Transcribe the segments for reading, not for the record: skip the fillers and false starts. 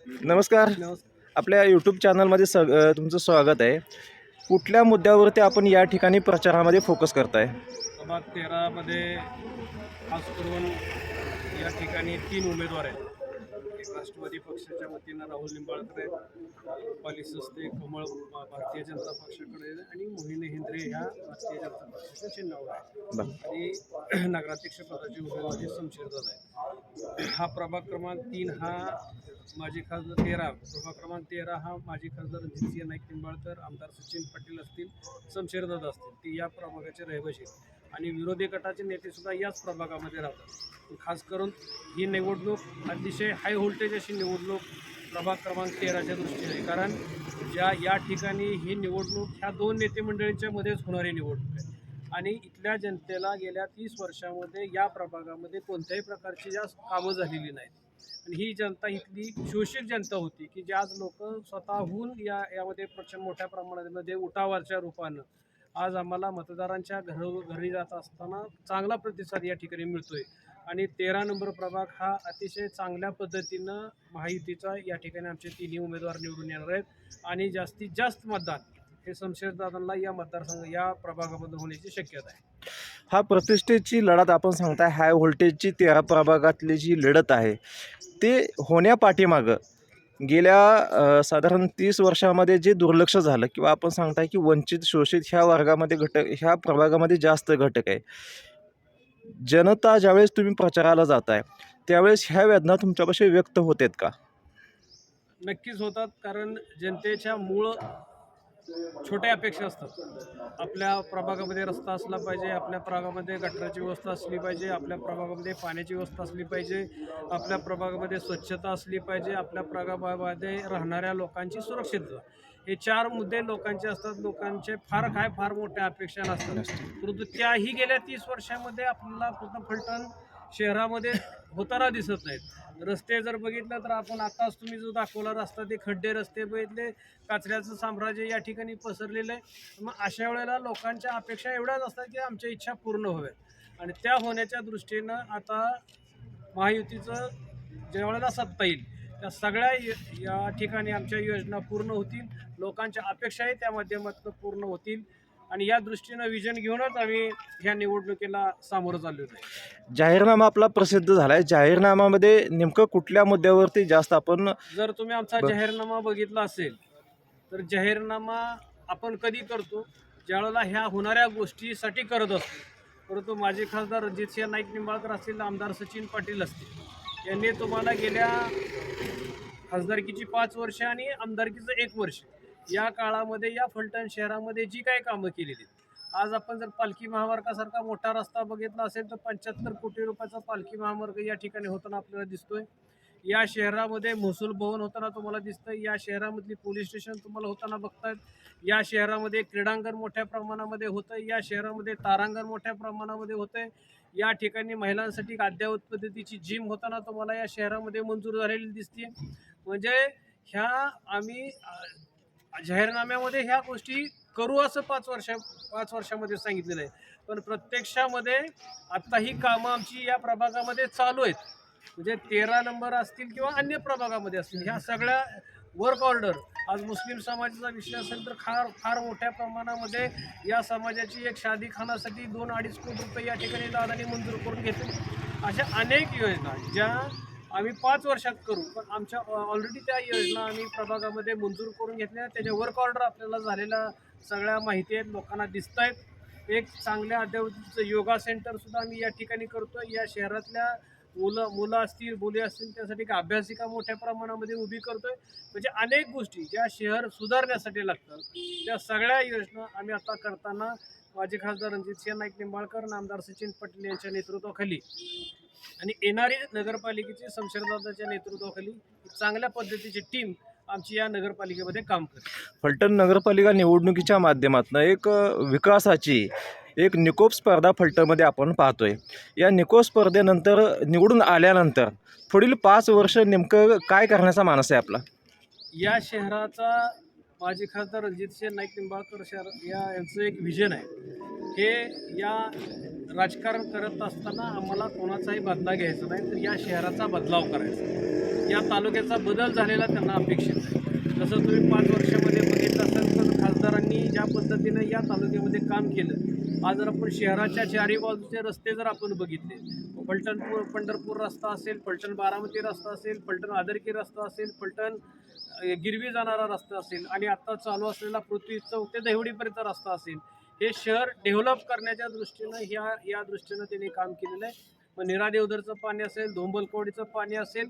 नमस्कार. आपल्या यूट्यूब चॅनलमध्ये तुमचं स्वागत आहे. कुठल्या मुद्द्यावरती आपण या ठिकाणी प्रचारामध्ये फोकस करताय? प्रभाग 13 मध्ये खास करून या ठिकाणी 3 उमेदवार आहेत. एक राष्ट्रवादी पक्षाच्या वतीनं राहुल निंबाळकर आहेत, रुपाली सस्ते कमळ भारतीय जनता पक्षाकडे आणि मोहिनी हिंद्रे ह्या भारतीय जनता पक्षाच्या चिन्हावर आहे आणि नगराध्यक्ष पदाची उमेदवारी शमशेरदादा आहे. हा प्रभाग क्रमांक 3 हा माजी खासदार 13 प्रभाग क्रमांक 13 हा माजी खासदार रणजितसिंह नाईक निंबाळकर, आमदार सचिन पाटील असतील, शमशेरदादा असतील, ती या प्रभागाचे रहिवासी आणि विरोधी गटाचे नेते सुद्धा याच प्रभागामध्ये राहतात. खास करून ही निवडणूक अतिशय हाय व्होल्टेज अशी निवडणूक प्रभाग क्रमांक 13च्या दृष्टीने आहे. कारण या ठिकाणी ही निवडणूक ह्या दोन नेते मंडळींच्या मध्येच होणारी निवडणूक आहे आणि इथल्या जनतेला गेल्या 30 वर्षामध्ये या प्रभागामध्ये कोणत्याही प्रकारची जास्त कामं झालेली नाहीत. आणि ही जनता इथली शोषित जनता होती की जे आज लोक स्वतःहून यामध्ये प्रचंड मोठ्या प्रमाणामध्ये उठावाच्या रूपानं आज आम्हाला मतदारांच्या घरी जात असताना चांगला प्रतिसाद या ठिकाणी मिळतोय आणि 13 नंबर प्रभाग हा अतिशय चांगल्या पद्धतीनं महायुतीचा या ठिकाणी आमचे तिन्ही उमेदवार निवडून येणार आहेत आणि जास्तीत जास्त मतदान हे शमशेरदादांना या मतदारसंघ या प्रभागामध्ये होण्याची शक्यता आहे. हा प्रतिष्ठेची लढत आपण सांगताय, हाय व्होल्टेजची 13 प्रभागातली जी लढत आहे ते होण्यापाठीमागं गेल्या साधारण 30 वर्षामध्ये जे दुर्लक्ष झालं किंवा आपण सांगताय की वंचित शोषित ह्या वर्गामध्ये ह्या प्रभागामध्ये जास्त घटक आहे. जनता ज्यावेळेस तुम्ही प्रचाराला जाताय त्यावेळेस ह्या वेदना तुमच्यापाशी व्यक्त होतात का? नक्कीच होतात, कारण जनतेच्या मूळ छोट्या अपेक्षा असतात. आपल्या प्रभागामध्ये रस्ता असला पाहिजे, आपल्या प्रभागामध्ये गटाराची व्यवस्था असली पाहिजे, आपल्या प्रभागामध्ये पाण्याची व्यवस्था असली पाहिजे, आपल्या प्रभागामध्ये स्वच्छता असली पाहिजे, आपल्या प्रभागामध्ये राहणाऱ्या लोकांची सुरक्षितता. हे 4 मुद्दे लोकांचे असतात. लोकांचे फार मोठ्या अपेक्षा नसतात, परंतु त्याही गेल्या 30 वर्षामध्ये आपल्याला पूर्ण फलटण शहरामध्ये होताना दिसत नाहीत. रस्ते जर बघितलं तर आपण आताच तुम्ही जो दाखवला रस्ता, ते खड्डे रस्ते बघितले, कचऱ्याचं साम्राज्य या ठिकाणी पसरलेलं आहे. मग अशा वेळेला लोकांच्या अपेक्षा एवढ्याच असतात की आमच्या इच्छा पूर्ण व्हाव्यात आणि त्या होण्याच्या दृष्टीनं आता महायुतीचं ज्या वेळेला सत्ता येईल त्या सगळ्या या ठिकाणी आमच्या योजना पूर्ण होतील, लोकांच्या अपेक्षाही त्या माध्यमातून पूर्ण होतील आणि या दृष्टीनं विजन घेऊनच आम्ही ह्या निवडणुकीला सामोरं चाललो आहे. जाहीरनामा आपला प्रसिद्ध झाला आहे. जाहीरनाम्यामध्ये नेमकं कुठल्या मुद्द्यावरती जास्त आपण जर तुम्ही आमचा जाहीरनामा बघितला असेल तर जाहीरनामा आपण कधी करतो, ज्यावेळेला ह्या होणाऱ्या गोष्टीसाठी करत असतो. परंतु माजी खासदार रणजितसिंह नाईक निंबाळकर असतील, आमदार सचिन पाटील असतील, यांनी तुम्हाला गेल्या खासदारकीची 5 वर्ष आणि आमदारकीचं 1 वर्ष या काळामध्ये या फलटण शहरामध्ये जी काही कामं केलेली, आज आपण जर पालखी महामार्गासारखा मोठा रस्ता बघितला असेल तर 75 कोटी रुपयाचा पालखी महामार्ग या ठिकाणी होताना आपल्याला दिसतोय. या शहरामध्ये महसूल भवन होताना तुम्हाला दिसतंय, या शहरामधली पोलीस स्टेशन तुम्हाला होताना बघतायत, या शहरामध्ये क्रीडांगण मोठ्या प्रमाणामध्ये होतंय, या शहरामध्ये तारांगण मोठ्या प्रमाणामध्ये होतंय, या ठिकाणी महिलांसाठी अद्ययावत पद्धतीची जिम होताना तुम्हाला या शहरामध्ये मंजूर झालेली दिसते. म्हणजे ह्या आम्ही जाहीरनाम्यामध्ये ह्या गोष्टी करू असं 5 वर्षामध्ये सांगितलेलं आहे, पण प्रत्यक्षामध्ये आत्ता ही कामं आमची या प्रभागामध्ये चालू आहेत. म्हणजे 13 नंबर असतील किंवा अन्य प्रभागामध्ये असतील, ह्या सगळ्या वर्क ऑर्डर आज मुस्लिम समाजाचा विषय असेल तर फार मोठ्या प्रमाणामध्ये या समाजाची एक शादीखानासाठी 2-2.5 कोटी रुपये या ठिकाणी दादांनी मंजूर करून घेतले. अशा अनेक योजना ज्या आम्ही 5 वर्षात करू, पण आमच्या ऑलरेडी त्या योजना आम्ही प्रभागामध्ये मंजूर करून घेतल्या. त्याच्या वर्क ऑर्डर आपल्याला झालेल्या सगळ्या माहिती आहेत, लोकांना दिसत आहेत. एक चांगल्या अद्ययावतीचं योगा सेंटरसुद्धा आम्ही या ठिकाणी करतो. या शहरातल्या मुलं असतील, मुली असतील, त्यासाठी एक अभ्यासिका मोठ्या प्रमाणामध्ये उभी करतोय. म्हणजे अनेक गोष्टी ज्या शहर सुधारण्यासाठी लागतात त्या सगळ्या योजना आम्ही आता करताना माजी खासदार रणजितसिंह नाईक निंबाळकर, आमदार सचिन पाटील यांच्या नेतृत्वाखाली आणि येणारी नगरपालिकेची शमशेरदादाच्या नेतृत्वाखाली चांगल्या पद्धतीची टीम आमची या नगरपालिकेमध्ये काम करते. फलटण नगरपालिका निवडणुकीच्या माध्यमातून एक विकासाची एक निकोप स्पर्धा फलटणमध्ये आपण पाहतोय. या निकोप स्पर्धेनंतर निवडून आल्यानंतर पुढील 5 वर्ष नेमकं काय करण्याचा मानस आहे आपला? या शहराचा माजी खासदार रणजितसिंह नाईक निंबाळकर यांचं एक विजन आहे. हे या राजकारण करत असताना आम्हाला कोणाचाही बदला घ्यायचा नाही, तर या शहराचा बदलाव करायचा. या तालुक्याचा बदल झालेला त्यांना अपेक्षित आहे. जसं तुम्ही 5 वर्षामध्ये बघितलं असेल तर खासदारांनी ज्या पद्धतीनं या तालुक्यामध्ये काम केलं, आज जर आपण शहराच्या चारी बाजूचे रस्ते जर आपण बघितले, पंढरपूर रस्ता असेल, फलटण बारामती रस्ता असेल, फलटण आदरकी रस्ता असेल, फलटण गिरवी जाणारा रस्ता असेल आणि आत्ता चालू असलेला पृथ्वी चौक ते देवडीपर्यंत रस्ता असेल, हे शहर डेव्हलप करण्याच्या दृष्टीनं या दृष्टीनं त्यांनी काम केलेलं आहे. मग नीरा देवधरचं पाणी असेल, धोंबलकवडीचं पाणी असेल,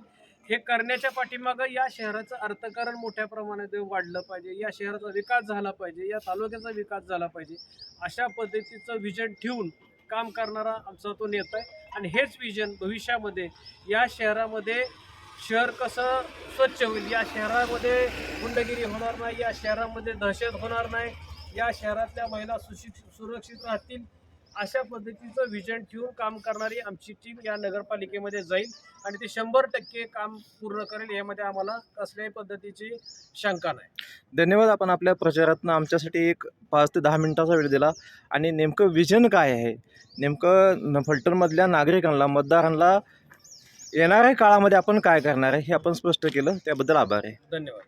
हे करण्याच्या पाठीमागं या शहराचं अर्थकारण मोठ्या प्रमाणात वाढलं पाहिजे, या शहराचा विकास झाला पाहिजे, या तालुक्याचा विकास झाला पाहिजे, अशा पद्धतीचं विजन ठेवून काम करणारा आमचा तो नेता आहे. आणि हेच विजन भविष्यामध्ये या शहरामध्ये शहर कसं स्वच्छ होईल, या शहरामध्ये गुंडगिरी होणार नाही, या शहरामध्ये दहशत होणार नाही, या शहरातल्या महिला सुरक्षित राहतील, अशा पद्धतीचं विजन ठेवून काम करणारी आमची टीम या नगरपालिकेमध्ये जाईल आणि ते 100% काम पूर्ण करेल, यामध्ये आम्हाला कसल्याही पद्धतीची शंका नाही. धन्यवाद. आपण आपल्या प्रचारातनं आमच्यासाठी एक 5 ते 10 मिनिटाचा वेळ दिला आणि नेमकं विजन काय आहे, नेमकं फलटणमधल्या नागरिकांना, मतदारांना येणाऱ्या काळामध्ये आपण काय करणार आहे हे आपण स्पष्ट केलं, त्याबद्दल आभार आहे. धन्यवाद.